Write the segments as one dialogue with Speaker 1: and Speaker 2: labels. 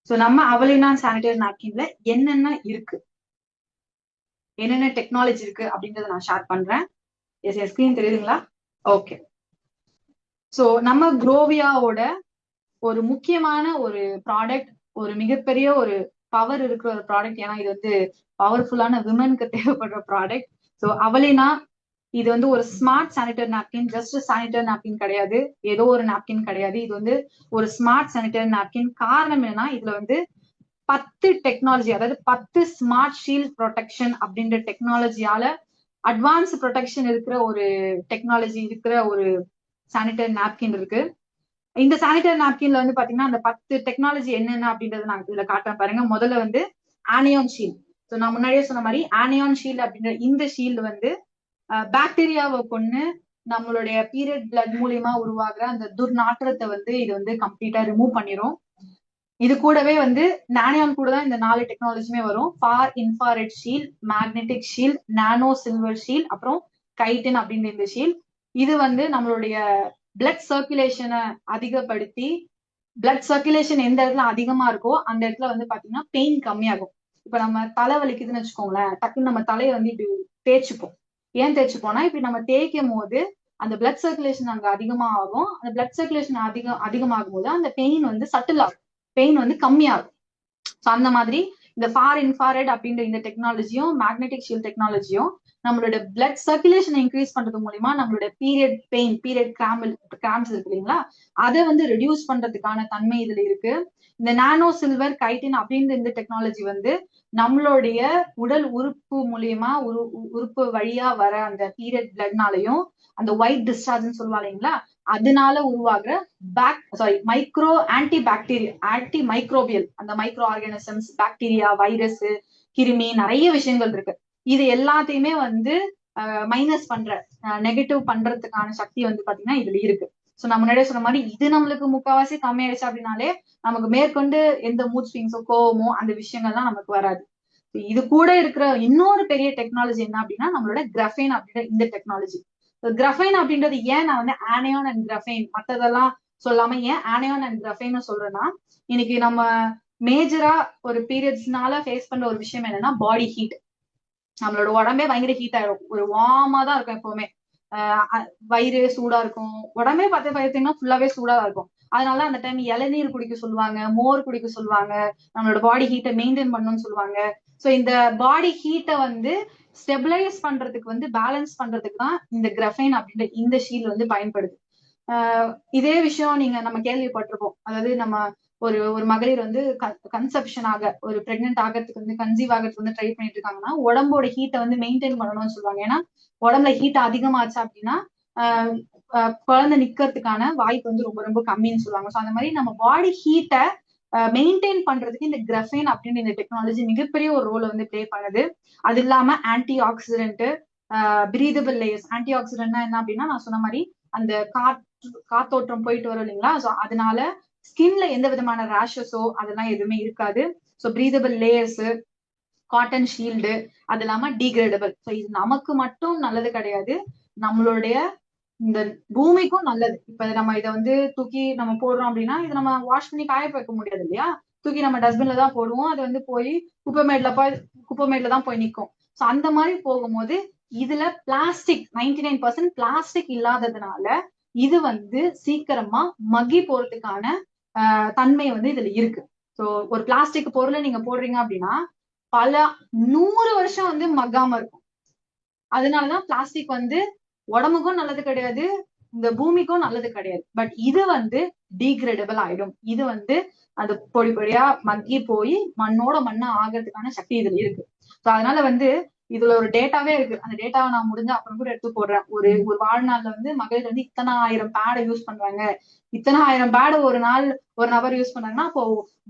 Speaker 1: So நம்ம அவலினா sanitary நாப்கின்ல என்னென்ன இருக்கு, என்னென்ன டெக்னாலஜி இருக்கு அப்படின்றத நான் ஷேர் பண்றேன். எஸ் என் ஸ்கிரீன் தெரியுதுங்களா? ஓகே. சோ நம்ம குரோவியாவோட ஒரு முக்கியமான ஒரு ப்ராடக்ட், ஒரு மிகப்பெரிய ஒரு பவர் இருக்கிற ஒரு ப்ராடக்ட். ஏன்னா இது வந்து பவர்ஃபுல்லான விமனுக்கு தேவைப்படுற ப்ராடக்ட். சோ அவலினா இது வந்து ஒரு smart sanitary napkin. Just sanitary napkin கிடையாது, ஏதோ ஒரு நாப்கின் கிடையாது. இது வந்து ஒரு ஸ்மார்ட் சானிடரி நாப்கின். காரணம் என்னன்னா இதுல வந்து 10 டெக்னாலஜி, அதாவது 10 ஸ்மார்ட் ஷீல்ட் ப்ரொடெக்ஷன் அப்படின்ற டெக்னாலஜியால அட்வான்ஸ் ப்ரொடெக்ஷன் இருக்கிற ஒரு டெக்னாலஜி இருக்கிற ஒரு சானிடரி நாப்கின் இருக்கு. இந்த சானிடரி நாப்கின்ல வந்து பாத்தீங்கன்னா அந்த 10 டெக்னாலஜி என்னென்ன அப்படின்றத நான் இதுல காட்டுறேன் பாருங்க. முதல்ல வந்து ஆனியான் ஷீல்ட். ஸோ நான் முன்னாடியே சொன்ன மாதிரி ஆனியான் ஷீல்ட் அப்படின்ற இந்த ஷீல்டு வந்து பாக்டீரியாவை கொண்டு நம்மளுடைய பீரியட் பிளட் மூலியமா உருவாகுற அந்த துர்நாற்றத்தை வந்து இது வந்து கம்ப்ளீட்டா ரிமூவ் பண்ணிரும். இது கூடவே வந்து நானியான் கூட தான் இந்த 4 டெக்னாலஜியுமே வரும். Far infrared shield, magnetic shield, nano silver shield, அப்புறம் கைட்டின் அப்படின்ற இந்த ஷீல்ட். இது வந்து நம்மளுடைய பிளட் சர்க்குலேஷனை அதிகப்படுத்தி, பிளட் சர்க்குலேஷன் எந்த இடத்துல அதிகமா இருக்கோ அந்த இடத்துல வந்து பாத்தீங்கன்னா பெயின் கம்மியாகும். இப்ப நம்ம தலை வலிக்குதுன்னு வச்சுக்கோங்களேன், டக்குன்னு நம்ம தலையை வந்து இப்படி தேய்ச்சிப்போம். ஏன் தேய்ச்சிப்போம்னா இப்படி நம்ம தேய்க்கும் போது அந்த பிளட் சர்க்குலேஷன் அங்க அதிகமா ஆகும். அந்த பிளட் சர்க்குலேஷன் அதிகமாகும் போது அந்த பெயின் வந்து சட்டில் ஆகும், பெயின் வந்து கம்மியாகும். ஸோ அந்த மாதிரி இந்த ஃபார் இன்ஃபாரெட் அப்படின்ற இந்த டெக்னாலஜியும் மேக்னெட்டிக் ஷீல்ட் டெக்னாலஜியும் நம்மளோட பிளட் சர்க்குலேஷனை இன்க்ரீஸ் பண்றது மூலியமா நம்மளோட பீரியட் பெயின், பீரியட் கிராம்ஸ் இருக்கு இல்லைங்களா, அதை வந்து ரெடியூஸ் பண்றதுக்கான தன்மை இதுல இருக்கு. இந்த நானோ சில்வர் கைட்டின் அப்படின்ற இந்த டெக்னாலஜி வந்து நம்மளுடைய உடல் உறுப்பு மூலியமா உறுப்பு வழியா வர அந்த பீரியட் பிளட்னாலையும் அந்த ஒயிட் டிஸ்சார்ஜ்னு சொல்லுவாங்க இல்லைங்களா, அதனால உருவாகுற மைக்ரோ ஆன்டி மைக்ரோபியல் அந்த மைக்ரோ ஆர்கானிசம்ஸ், பாக்டீரியா, வைரஸ், கிருமி, நிறைய விஷயங்கள் இருக்கு. இது எல்லாத்தையுமே வந்து மைனஸ் பண்ற, நெகட்டிவ் பண்றதுக்கான சக்தி வந்து பாத்தீங்கன்னா இதுல இருக்கு. சோ நம்ம முன்னாடியே சொன்ன மாதிரி இது நம்மளுக்கு முக்காவாசி கம்மியாயிடுச்சு அப்படின்னாலே நமக்கு மேற்கொண்டு எந்த மூட் ஸ்விங்ஸோ கோவமோ அந்த விஷயங்கள்லாம் நமக்கு வராது. இது கூட இருக்கிற இன்னொரு பெரிய டெக்னாலஜி என்ன அப்படின்னா நம்மளோட கிரஃபைன் அப்படின்ற இந்த டெக்னாலஜி. கிரஃபைன் அப்படின்றது ஏன் நான் வந்து ஆனியான் அண்ட் கிரஃபைன் மத்ததெல்லாம் சொல்லாம ஏன் ஆனியான் அண்ட் கிரஃபைன் சொல்றேன்னா, இன்னைக்கு நம்ம மேஜரா ஒரு பீரியட்ஸ்னால ஃபேஸ் பண்ற ஒரு விஷயம் என்னன்னா பாடி ஹீட். நம்மளோட உடம்பே பயங்கர ஹீட் ஆயிடும், ஒரு வார்மா தான் இருக்கும் எப்பவுமே. வயிறு சூடா இருக்கும், உடம்பே பார்த்தீங்கன்னா ஃபுல்லாவே சூடா தான் இருக்கும். அதனால அந்த டைம் இளநீர் குடிக்க சொல்லுவாங்க, மோர் குடிக்க சொல்லுவாங்க, நம்மளோட பாடி ஹீட்டை மெயின்டைன் பண்ணணும்னு சொல்லுவாங்க. ஸோ இந்த பாடி ஹீட்டை வந்து ஸ்டெபிலைஸ் பண்றதுக்கு வந்து பேலன்ஸ் பண்றதுக்கு தான் இந்த கிரஃபைன் அப்படின்ற இந்த ஷீல்ட் வந்து பயன்படுது. இதே விஷயம் நீங்க நம்ம கேள்விப்பட்டிருப்போம். அதாவது நம்ம ஒரு ஒரு மகளிர் வந்து கன்செப்ஷன் ஆக, ஒரு பிரெக்னென்ட் ஆகிறதுக்கு வந்து கன்சீவ் ஆகிறதுக்கு வந்து ட்ரை பண்ணிட்டு இருக்காங்கன்னா உடம்போட ஹீட்டை வந்து மெயின்டைன் பண்ணணும்னு சொல்லுவாங்க. ஏன்னா உடம்புல ஹீட் அதிகமாச்சு அப்படின்னா குழந்தை நிக்கிறதுக்கான வாய்ப்பு வந்து ரொம்ப ரொம்ப கம்மின்னு சொல்லுவாங்க. ஸோ அந்த மாதிரி நம்ம பாடி ஹீட்டை மெயின்டைன் பண்றதுக்கு இந்த கிரஃபைன் அப்படின்னு இந்த டெக்னாலஜி மிகப்பெரிய ஒரு ரோல் வந்து பிளே பண்ணுது. அது இல்லாம ஆன்டி ஆக்சிடென்ட், பிரீதபிள் லேயர்ஸ். ஆன்டி ஆக்சிடென்ட்னா என்ன அப்படின்னா நான் சொன்ன மாதிரி அந்த காத்தோட்டம் போயிட்டு வரும் இல்லைங்களா, ஸோ அதனால ஸ்கின்ல எந்த விதமான ரேஷஸோ அதெல்லாம் எதுவுமே இருக்காது. So breathable layers, cotton shield, அது இல்லாம டீக்ரேடபிள். ஸோ இது நமக்கு மட்டும் நல்லது கிடையாது, நம்மளுடைய இந்த பூமிக்கும் நல்லது. இப்ப நம்ம இதை வந்து தூக்கி நம்ம போடுறோம் அப்படின்னா இதை நம்ம வாஷ் பண்ணி காய வைக்க முடியாது இல்லையா, தூக்கி நம்ம டஸ்ட்பின்ல தான் போடுவோம். அது வந்து போய் குப்பைமேட்ல தான் போய் நிற்கும். ஸோ அந்த மாதிரி போகும்போது இதுல பிளாஸ்டிக் 99% பிளாஸ்டிக் இல்லாததுனால இது வந்து சீக்கிரமா மக்கி போறதுக்கான தன்மை வந்து இதுல இருக்கு. ஸோ ஒரு பிளாஸ்டிக் பொருளை நீங்க போடுறீங்க அப்படின்னா பல 100 வருஷம் வந்து மக்காம இருக்கும். அதனாலதான் பிளாஸ்டிக் வந்து உடம்புக்கும் நல்லது கிடையாது, இந்த பூமிக்கும் நல்லது கிடையாது. பட் இது வந்து டீக்ரேடபிள் ஆயிடும். இது வந்து அது பொடி பொடியா மக்கி போய் மண்ணோட மண்ணா ஆகிறதுக்கான சக்தி இதுல இருக்கு. ஸோ அதனால வந்து இதுல ஒரு டேட்டாவே இருக்கு. அந்த டேட்டாவை நான் முடிஞ்ச அப்புறம் கூட எடுத்து போடுறேன். ஒரு ஒரு வாழ்நாள்ல வந்து மகளிர் வந்து இத்தனை ஆயிரம் பேடை யூஸ் பண்றாங்க, இத்தனை ஆயிரம் பேடை ஒரு நாள் ஒரு நபர் யூஸ் பண்ணாங்கன்னா அப்போ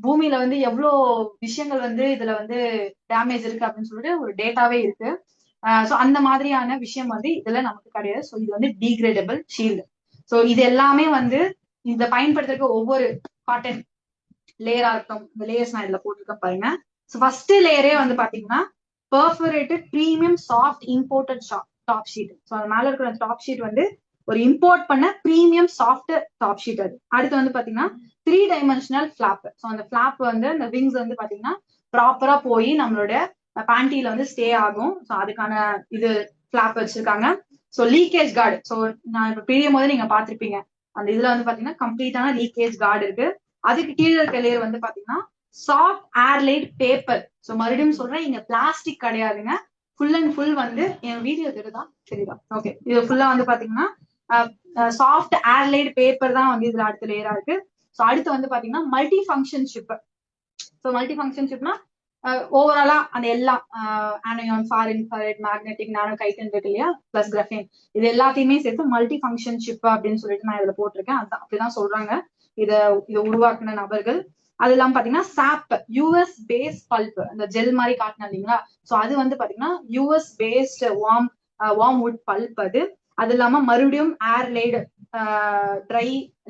Speaker 1: பூமியில வந்து எவ்வளவு விஷயங்கள் வந்து இதுல வந்து டேமேஜ் இருக்கு அப்படின்னு சொல்லிட்டு ஒரு டேட்டாவே இருக்கு. ஸோ அந்த மாதிரியான விஷயம் வந்து இதுல நமக்கு கிடையாது. ஸோ இது வந்து டீக்ரேடபிள் ஷீல்டு. ஸோ இது எல்லாமே வந்து இதை பயன்படுத்துறதுக்கு ஒவ்வொரு காட்டன் லேயரா இருக்கும். இந்த லேயர்ஸ் நான் இதுல போட்டிருக்கேன் பாருங்க. ஸோ ஃபர்ஸ்ட் லேயரே வந்து பாத்தீங்கன்னா perforated premium soft imported top sheet. So அது மேல இருக்கிற டாப் ஷீட் வந்து ஒரு இம்போர்ட் பண்ண பிரீமியம் சாஃப்ட் டாப் ஷீட் அது. அடுத்து வந்து பாத்தீங்கன்னா 3 டைமென்ஷனல் ஃபிளாப். ஸோ அந்த ஃபிளாப் வந்து அந்த விங்ஸ் வந்து பாத்தீங்கன்னா ப்ராப்பரா போய் நம்மளோட பேண்டில வந்து ஸ்டே ஆகும். ஸோ அதுக்கான இது ஃபிளாப் வச்சிருக்காங்க. So leakage card. ஸோ நான் இப்ப பிரியும் போது நீங்க பாத்திருப்பீங்க அந்த இதுல வந்து பாத்தீங்கன்னா கம்ப்ளீட்டான லீக்கேஜ் கார்டு இருக்கு. அதுக்கு கீழே இருக்க லேயர் வந்து பாத்தீங்கன்னா சாஃப்ட் ஏர்லைட் பேப்பர். ஸோ மறுபடியும் சொல்றேன், இங்க பிளாஸ்டிக் கிடையாதுங்க. ஃபுல் அண்ட் ஃபுல் வந்து என் வீடியோ தெரியுதா ஓகே, இது ஃபுல்லா வந்து பாத்தீங்கன்னா சாஃப்ட் ஏர்லைட் பேப்பர் தான் வந்து இதுல அடுத்த லேயரா இருக்கு. ஸோ அடுத்து வந்து பாத்தீங்கன்னா multi function ship. So multi function ஷிப்னா ஓவராலா அந்த எல்லா ஆனயான், far infrared, magnetic, nano chitin இருக்கு இல்லையா, பிளஸ் கிராஃபேன், இது எல்லாத்தையுமே சேர்த்து மல்டி ஃபங்க்ஷன் ஷிப் அப்படின்னு சொல்லிட்டு நான் இதுல போட்டிருக்கேன். அதான் அப்படிதான் சொல்றாங்க இதை உருவாக்குன நபர்கள். அது இல்லாம பாத்தீங்கன்னா சாப் யூஎஸ் பேஸ் பல்ப், அந்த ஜெல் மாதிரி காட்டினா இல்லைங்களா, ஸோ அது வந்து பாத்தீங்கன்னா US based warm would bulb அது. அது இல்லாம மறுபடியும் ஏர் லேட் ட்ரை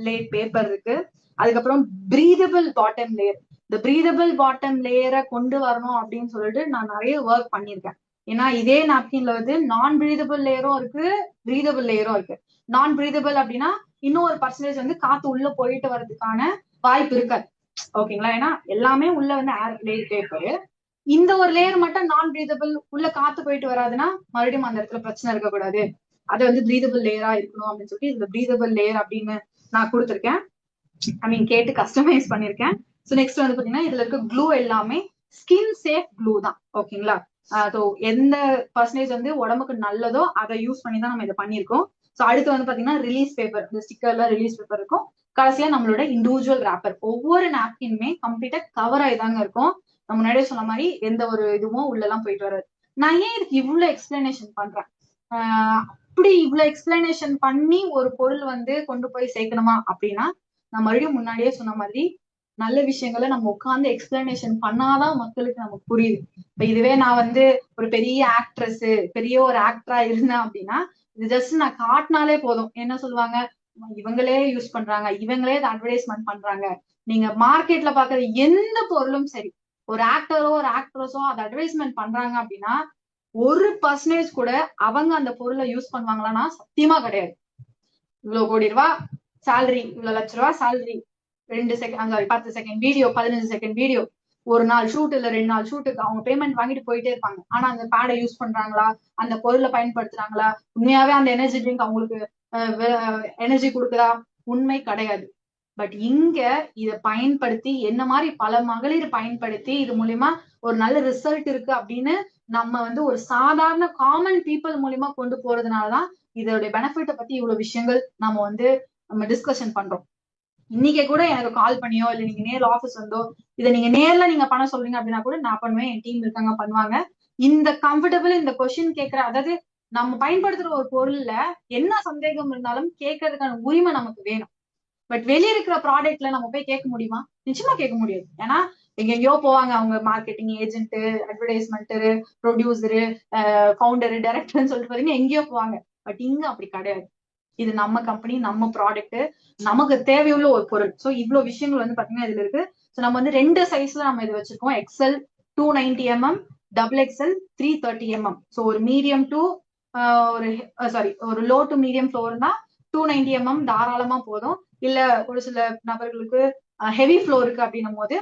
Speaker 1: லேட் பேப்பர் இருக்கு. அதுக்கப்புறம் பிரீதபிள் பாட்டம் லேயர். இந்த பிரீதபிள் பாட்டம் லேயரை கொண்டு வரணும் அப்படின்னு சொல்லிட்டு நான் நிறைய ஒர்க் பண்ணியிருக்கேன். ஏன்னா இதே நாப்கின்ல வந்து நான் பிரீதபிள் லேயரும் இருக்கு, பிரீதபிள் லேயரும் இருக்கு. நான் பிரீதபிள் அப்படின்னா இன்னும் ஒரு பர்சன்டேஜ் வந்து காத்து உள்ள போயிட்டு வர்றதுக்கான வாய்ப்பு இருக்காது, ஓகேங்களா. ஏன்னா எல்லாமே உள்ள வந்து ஏர் லேயர் பேப்பர். இந்த ஒரு லேயர் மட்டும் நான் பிரீதபிள், உள்ள காத்து போயிட்டு வராதுன்னா மறுபடியும் அந்த இடத்துல பிரச்சனை இருக்கக்கூடாது, அது வந்து பிரீதபிள் லேயரா இருக்கணும் அப்படின்னு சொல்லிட்டு இந்த பிரீதபிள் லேயர் அப்படின்னு நான் கொடுத்துருக்கேன். ஐ மீன் கேட்டு கஸ்டமைஸ் பண்ணிருக்கேன். ஸோ நெக்ஸ்ட் வந்து பாத்தீங்கன்னா இதுல இருக்க க்ளூ எல்லாமே ஸ்கின் சேஃப் க்ளூ தான், ஓகேங்களா. ஸோ எந்த பர்சன்டேஜ் வந்து உடம்புக்கு நல்லதோ அதை யூஸ் பண்ணி தான் நம்ம இதை பண்ணியிருக்கோம். ஸோ அடுத்து வந்து பாத்தீங்கன்னா ரிலீஸ் பேப்பர், இந்த ஸ்டிக்கர்ல ரிலீஸ் பேப்பர் இருக்கும். கடைசியா நம்மளோட இண்டிவிஜுவல் ரேப்பர். ஒவ்வொரு நாப்கின்மே கம்ப்ளீட்டா கவர் ஆயிதாங்க இருக்கும். நம்ம முன்னாடியே சொன்ன மாதிரி எந்த ஒரு இதுவும் உள்ள எல்லாம் போயிட்டு வராது. நான் ஏன் இதுக்கு இவ்வளவு எக்ஸ்பிளனேஷன் பண்றேன், அப்படி இவ்வளவு எக்ஸ்பிளனேஷன் பண்ணி ஒரு பொருள் வந்து கொண்டு போய் சேர்க்கணுமா அப்படின்னா, நான் மறுபடியும் முன்னாடியே சொன்ன மாதிரி நல்ல விஷயங்களை நம்ம உட்காந்து எக்ஸ்பிளனேஷன் பண்ணாதான் மக்களுக்கு நமக்கு புரியுது. இப்ப இதுவே நான் வந்து ஒரு பெரிய ஆக்ட்ரஸ், பெரிய ஒரு ஆக்டரா இருந்தேன் அப்படின்னா இது ஜஸ்ட் நான் காட்டினாலே போதும், என்ன சொல்லுவாங்க, இவங்களே யூஸ் பண்றாங்க, இவங்களே அட்வர்டைஸ்மெண்ட் பண்றாங்க. நீங்க மார்க்கெட்ல பாக்குற எந்த பொருளும் சரி, ஒரு ஆக்டரோ ஒரு ஆக்ட்ரஸோ அதை அட்வர்டைஸ்மெண்ட் பண்றாங்க அப்படின்னா 1% கூட அவங்க அந்த பொருளை யூஸ் பண்ணுவாங்களான்னா சத்தியமா கிடையாது. இவ்வளவு கோடி ரூபாய் சேலரி, இவ்வளவு லட்ச ரூபாய் salary, 2 second, 10 second video, 15 second video, ஒரு நாள் ஷூட் இல்ல 2 நாள் ஷூட்டுக்கு அவங்க பேமெண்ட் வாங்கிட்டு போயிட்டே இருப்பாங்க. ஆனா அந்த பேடை யூஸ் பண்றாங்களா, அந்த பொருளை பயன்படுத்துறாங்களா, உண்மையாவே அந்த எனர்ஜி ட்ரிங்க் அவங்களுக்கு எனர்ஜி கொடுக்குதா, உண்மை கிடையாது. பட் இங்க இதை பயன்படுத்தி என்ன மாதிரி பல மகளிர் பயன்படுத்தி இது மூலியமா ஒரு நல்ல ரிசல்ட் இருக்கு அப்படின்னு நம்ம வந்து ஒரு சாதாரண காமன் பீப்புள் மூலியமா கொண்டு போறதுனாலதான் இதோட பெனிஃபிட்டை பத்தி இவ்வளவு விஷயங்கள் நம்ம டிஸ்கஷன் பண்றோம். இன்னைக்கு கூட எனக்கு கால் பண்ணியோ இல்ல நீங்க நேர்ல ஆஃபீஸ் வந்தோ இதை நீங்க நேர்ல நீங்க பண்ண சொல்றீங்க அப்படின்னா கூட நான் பண்ணுவேன், என் டீம் இருக்காங்க பண்ணுவாங்க. இந்த கம்ஃபர்டபுள் இந்த கொஸ்டின் கேட்கிற, அதாவது நம்ம பயன்படுத்துற ஒரு பொருள்ல என்ன சந்தேகம் இருந்தாலும் கேட்கறதுக்கான உரிமை நமக்கு வேணும். பட் வெளியே இருக்கிற ப்ராடக்ட்ல நம்ம போய் கேட்க முடியுமா? நிச்சயமா கேட்க முடியாது. ஏன்னா எங்கெங்கயோ போவாங்க அவங்க, மார்க்கெட்டிங் ஏஜென்ட், அட்வர்டைஸ்மெண்டரு, ப்ரொடியூசரு, ஃபவுண்டரு, டைரக்டர்னு சொல்லிட்டு பாத்தீங்கன்னா எங்கேயோ போவாங்க. பட் இங்க அப்படி கிடையாது. இது நம்ம கம்பெனி, நம்ம ப்ராடக்ட், நமக்கு தேவையுள்ள ஒரு பொருள். ஸோ இவ்வளவு விஷயங்கள் வந்து பாத்தீங்கன்னா இதுல இருக்கு. ஸோ நம்ம வந்து 2 சைஸ்ல நம்ம இது வச்சிருக்கோம். XL 290 mm, double XL 330 mm. So ஒரு மீடியம் டு ஒரு லோ டு மீடியம் ஃப்ளோர்னா 290 mm தாராளமா போதும். இல்ல ஒரு சில நபர்களுக்கு ஹெவி ஃப்ளோர் இருக்கு அப்படின்னும் போது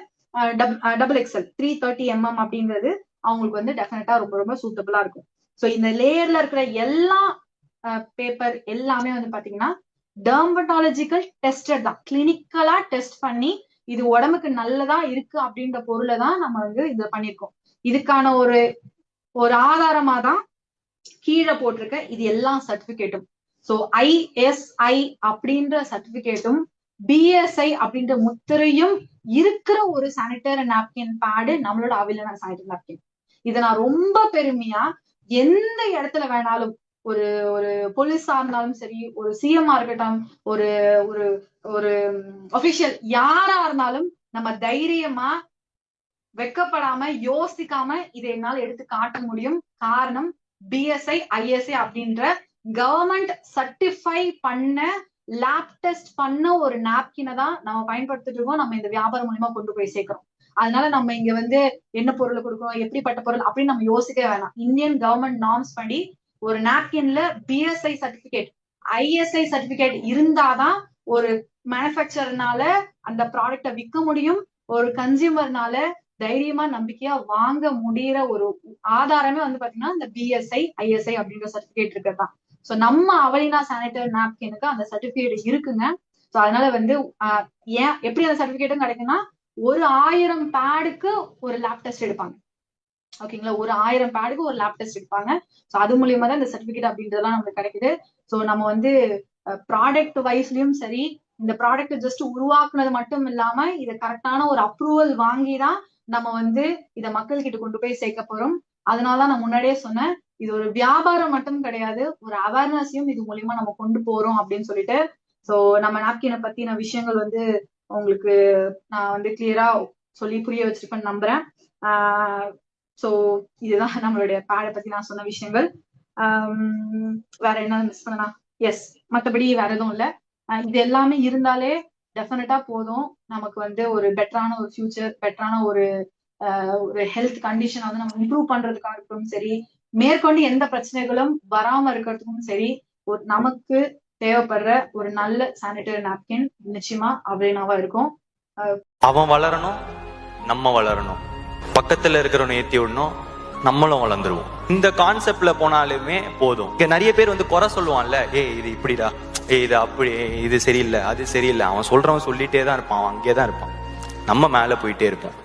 Speaker 1: டபுள் எக்ஸ்எல் 330 mm அப்படின்றது அவங்களுக்கு வந்து டெஃபினட்டா ரொம்ப ரொம்ப சூட்டபிளா இருக்கும். ஸோ இந்த லேயர்ல இருக்கிற எல்லா பேப்பர் எல்லாமே வந்து பாத்தீங்கன்னா டெர்மட்டாலஜிக்கல் டெஸ்டட் தான், கிளினிக்கலா டெஸ்ட் பண்ணி இது உடம்புக்கு நல்லதா இருக்கு அப்படின்ற பொருளை தான் நம்ம வந்து இதை பண்ணிருக்கோம். இதுக்கான ஒரு ஆதாரமா தான் கீழே போட்டிருக்க இது எல்லா சர்டிபிகேட்டும். ஸோ ISI அப்படின்ற சர்டிபிகேட்டும் BSI அப்படின்ற முத்திரையும் இருக்கிற ஒரு சானிட்டரி நாப்கின் பேடு நம்மளோட அவைலபிளான சானிட்டரி நாப்கின். இதை நான் ரொம்ப பெருமையா எந்த இடத்துல வேணாலும், ஒரு போலீஸா இருந்தாலும் சரி, ஒரு சிஎம்ஆ இருக்கட்டும், ஒரு ஒரு ஒரு அபிஷியல் யாரா இருந்தாலும் நம்ம தைரியமா வெக்கப்படாம யோசிக்காம இதை என்னால் எடுத்து காட்ட முடியும். காரணம் BSI ISI அப்படின்ற கவர்மெண்ட் சர்டிஃபை பண்ண, லேப் டெஸ்ட் பண்ண ஒரு நாப்கினை தான் நம்ம பயன்படுத்திட்டு இருக்கோம். நம்ம இந்த வியாபாரம் மூலமா கொண்டு போய் சேர்க்கிறோம். அதனால நம்ம இங்க வந்து என்ன பொருள் கொடுக்கணும், எப்படிப்பட்ட பொருள் அப்படின்னு நம்ம யோசிக்கவே வேணாம். இந்தியன் கவர்மெண்ட் நார்ம்ஸ் படி ஒரு நாப்கின்ல BSI சர்டிபிகேட் ISI சர்டிபிகேட் இருந்தாதான் ஒரு மேனுஃபேக்சர்னால அந்த ப்ராடக்ட விற்க முடியும், ஒரு கன்சியூமர்னால தைரியமா நம்பிக்கையா வாங்க முடியற ஒரு ஆதாரமே வந்து பாத்தீங்கன்னா இந்த BSI ISI அப்படின்ற சர்டிபிகேட் இருக்கிறதுதான். சோ நம்ம அவலினா சானிடரி நாப்கினுக்கு அந்த சர்டிபிகேட் இருக்குங்க. சோ அதனால வந்து ஏன் எப்படி அந்த சர்டிபிகேட்டும் கிடைக்குன்னா, ஒரு 1000 பேடுக்கு ஒரு லேப் டெஸ்ட் எடுப்பாங்க. ஓகேங்களா, ஒரு 1000 பேடுக்கு ஒரு லேப் டெஸ்ட் எடுப்பாங்க. சோ அது மூலியமா தான் இந்த சர்டிபிகேட் அப்படின்றதெல்லாம் நமக்கு கிடைக்குது. சோ நம்ம வந்து ப்ராடக்ட் வைஸ்லயும் சரி, இந்த ப்ராடக்ட் ஜஸ்ட் உருவாக்குனது மட்டும் இல்லாம இதை கரெக்டான ஒரு அப்ரூவல் வாங்கிதான் நம்ம வந்து இதை மக்கள் கிட்ட கொண்டு போய் சேர்க்க போறோம். அதனாலதான் நான் முன்னாடியே சொன்னேன், இது ஒரு வியாபாரம் மட்டும் கிடையாது, ஒரு அவேர்னஸையும் இது மூலியமா நம்ம கொண்டு போறோம் அப்படின்னு சொல்லிட்டு. சோ நம்ம நாப்கினை பத்தின விஷயங்கள் வந்து உங்களுக்கு நான் வந்து கிளியரா சொல்லி புரிய வச்சிருப்பேன்னு நம்புறேன். சோ இதுதான் நம்மளுடைய பேடை பத்தி நான் சொன்ன விஷயங்கள். வேற என்ன மிஸ் பண்ணனா? எஸ், மத்தபடி வேற எதுவும் இல்ல. இது எல்லாமே இருந்தாலே டெஃபினட்டா போதும் நமக்கு வந்து ஒரு பெட்டரான ஒரு ஃபியூச்சர், பெட்டரான ஒரு ஹெல்த் கண்டிஷன் வந்து நம்ம இம்ப்ரூவ் பண்றதுக்காகட்டும் சரி, மேற்கொண்டு எந்த பிரச்சனைகளும் வராம இருக்கிறதுக்கும் சரி, ஒரு நமக்கு தேவைப்படுற ஒரு நல்ல சானிடரி நாப்கின் நிச்சயமா அவலினாவா இருக்கும்.
Speaker 2: அவன் வளரணும், நம்ம வளரணும், பக்கத்துல இருக்கிறவனை ஏத்தி விடணும், நம்மளும் வளர்ந்துருவோம். இந்த கான்செப்ட்ல போனாலுமே போதும். இங்க நிறைய பேர் வந்து குறை சொல்லுவான்ல, இது இப்படிடா, இது அப்படி, இது சரியில்லை, அது சரியில்லை, அவன் சொல்றவன் சொல்லிட்டே தான் இருப்பான், அவன் அங்கேயே தான் இருப்பான். நம்ம மேல போயிட்டே இருப்போம்.